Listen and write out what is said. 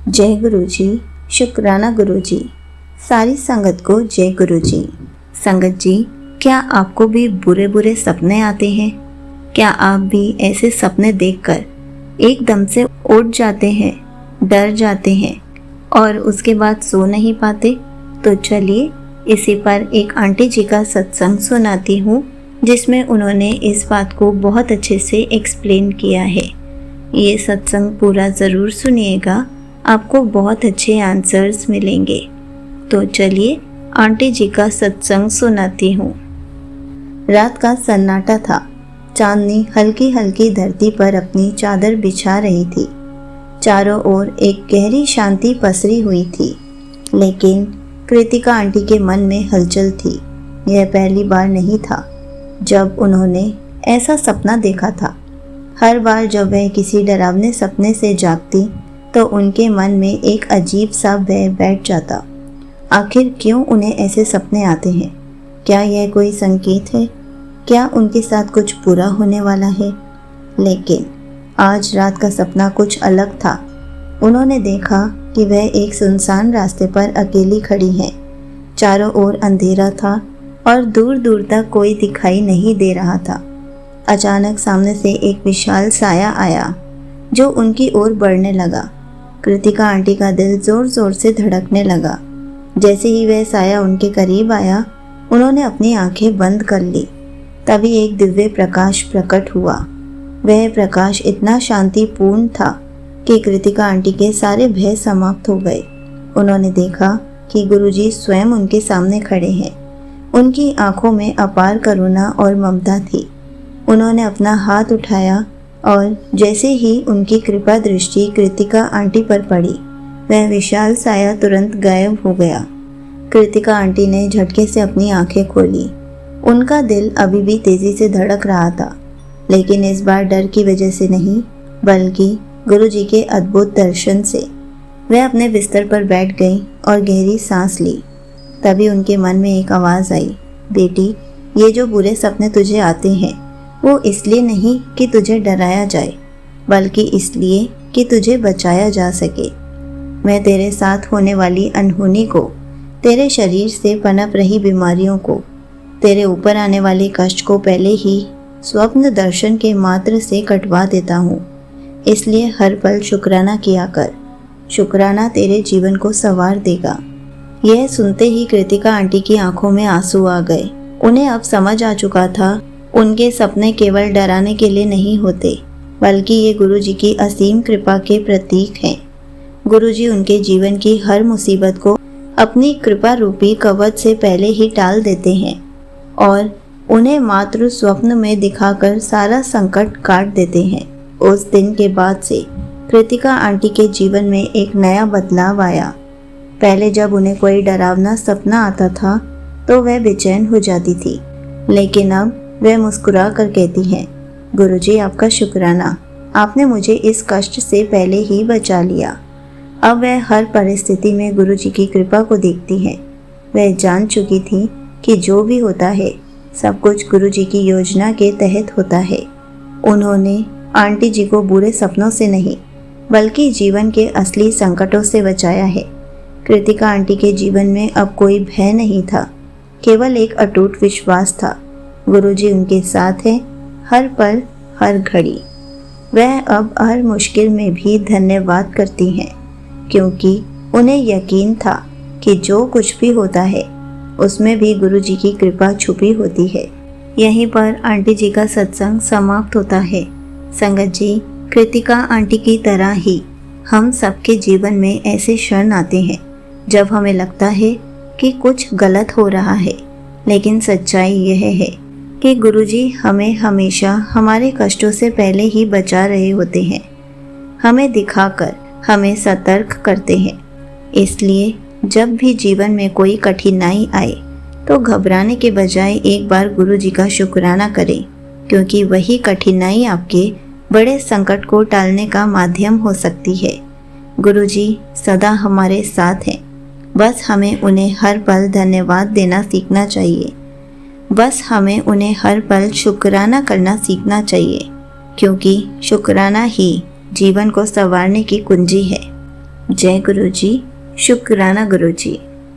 जय गुरु जी। शुक्राना गुरु जी। सारी संगत को जय गुरु जी। संगत जी, क्या आपको भी बुरे बुरे सपने आते हैं? क्या आप भी ऐसे सपने देखकर एकदम से उठ जाते हैं, डर जाते हैं और उसके बाद सो नहीं पाते? तो चलिए इसी पर एक आंटी जी का सत्संग सुनाती हूँ, जिसमें उन्होंने इस बात को बहुत अच्छे से एक्सप्लेन किया है। ये सत्संग पूरा ज़रूर सुनिएगा, आपको बहुत अच्छे आंसर्स मिलेंगे। तो चलिए आंटी जी का सत्संग सुनाती हूँ। रात का सन्नाटा था। चांदनी हल्की हल्की धरती पर अपनी चादर बिछा रही थी। चारों ओर एक गहरी शांति पसरी हुई थी, लेकिन कृतिका आंटी के मन में हलचल थी। यह पहली बार नहीं था जब उन्होंने ऐसा सपना देखा था। हर बार जब वह किसी डरावने सपने से जागती तो उनके मन में एक अजीब सा भय बैठ जाता। आखिर क्यों उन्हें ऐसे सपने आते हैं? क्या यह कोई संकेत है? क्या उनके साथ कुछ बुरा होने वाला है? लेकिन आज रात का सपना कुछ अलग था। उन्होंने देखा कि वह एक सुनसान रास्ते पर अकेली खड़ी हैं। चारों ओर अंधेरा था और दूर दूर तक कोई दिखाई नहीं दे रहा था। अचानक सामने से एक विशाल साया आया जो उनकी ओर बढ़ने लगा। कृतिका आंटी का दिल जोर जोर से धड़कने लगा। जैसे ही वह साया उनके करीब आया, उन्होंने अपनी आंखें बंद कर ली। तभी एक दिव्य प्रकाश प्रकट हुआ। वह प्रकाश इतना शांतिपूर्ण था कि कृतिका आंटी के सारे भय समाप्त हो गए। उन्होंने देखा कि गुरुजी स्वयं उनके सामने खड़े हैं। उनकी आंखों में अपार करुणा और ममता थी। उन्होंने अपना हाथ उठाया और जैसे ही उनकी कृपा दृष्टि कृतिका आंटी पर पड़ी, वह विशाल साया तुरंत गायब हो गया। कृतिका आंटी ने झटके से अपनी आंखें खोली। उनका दिल अभी भी तेजी से धड़क रहा था, लेकिन इस बार डर की वजह से नहीं, बल्कि गुरुजी के अद्भुत दर्शन से। वह अपने बिस्तर पर बैठ गई और गहरी सांस ली। तभी उनके मन में एक आवाज़ आई, बेटी, ये जो बुरे सपने तुझे आते हैं वो इसलिए नहीं कि तुझे डराया जाए, बल्कि इसलिए कि तुझे बचाया जा सके। मैं तेरे साथ होने वाली अनहोनी को, तेरे शरीर से पनप रही बीमारियों को, तेरे ऊपर आने वाले कष्ट को पहले ही स्वप्न दर्शन के मात्र से कटवा देता हूँ। इसलिए हर पल शुक्राना किया कर। शुक्राना तेरे जीवन को संवार देगा। यह सुनते ही कृतिका आंटी की आंखों में आंसू आ गए। उन्हें अब समझ आ चुका था, उनके सपने केवल डराने के लिए नहीं होते, बल्कि ये गुरुजी की असीम कृपा के प्रतीक हैं। गुरुजी उनके जीवन की हर मुसीबत को अपनी कृपा रूपी कवच से पहले ही टाल देते हैं और उन्हें मात्र स्वप्न में दिखाकर सारा संकट काट देते हैं। उस दिन के बाद से कृतिका आंटी के जीवन में एक नया बदलाव आया। पहले जब उन्हें कोई डरावना सपना आता था तो वह बेचैन हो जाती थी, लेकिन अब वह मुस्कुरा कर कहती हैं, गुरुजी आपका शुक्राना, आपने मुझे इस कष्ट से पहले ही बचा लिया। अब वह हर परिस्थिति में गुरुजी की कृपा को देखती हैं। वह जान चुकी थी कि जो भी होता है सब कुछ गुरुजी की योजना के तहत होता है। उन्होंने आंटी जी को बुरे सपनों से नहीं, बल्कि जीवन के असली संकटों से बचाया है। कृतिका आंटी के जीवन में अब कोई भय नहीं था, केवल एक अटूट विश्वास था। गुरुजी उनके साथ हैं, हर पल हर घड़ी। वह अब हर मुश्किल में भी धन्यवाद करती हैं, क्योंकि उन्हें यकीन था कि जो कुछ भी होता है उसमें भी गुरुजी की कृपा छुपी होती है। यहीं पर आंटी जी का सत्संग समाप्त होता है। संगत जी, कृतिका आंटी की तरह ही हम सबके जीवन में ऐसे क्षण आते हैं जब हमें लगता है कि कुछ गलत हो रहा है, लेकिन सच्चाई यह है कि गुरुजी हमें हमेशा हमारे कष्टों से पहले ही बचा रहे होते हैं, हमें दिखाकर हमें सतर्क करते हैं। इसलिए जब भी जीवन में कोई कठिनाई आए तो घबराने के बजाय एक बार गुरुजी का शुक्राना करें, क्योंकि वही कठिनाई आपके बड़े संकट को टालने का माध्यम हो सकती है। गुरुजी सदा हमारे साथ हैं, बस हमें उन्हें हर पल धन्यवाद देना सीखना चाहिए। बस हमें उन्हें हर पल शुक्राना करना सीखना चाहिए, क्योंकि शुक्राना ही जीवन को संवारने की कुंजी है। जय गुरु जी, शुक्राना गुरु जी।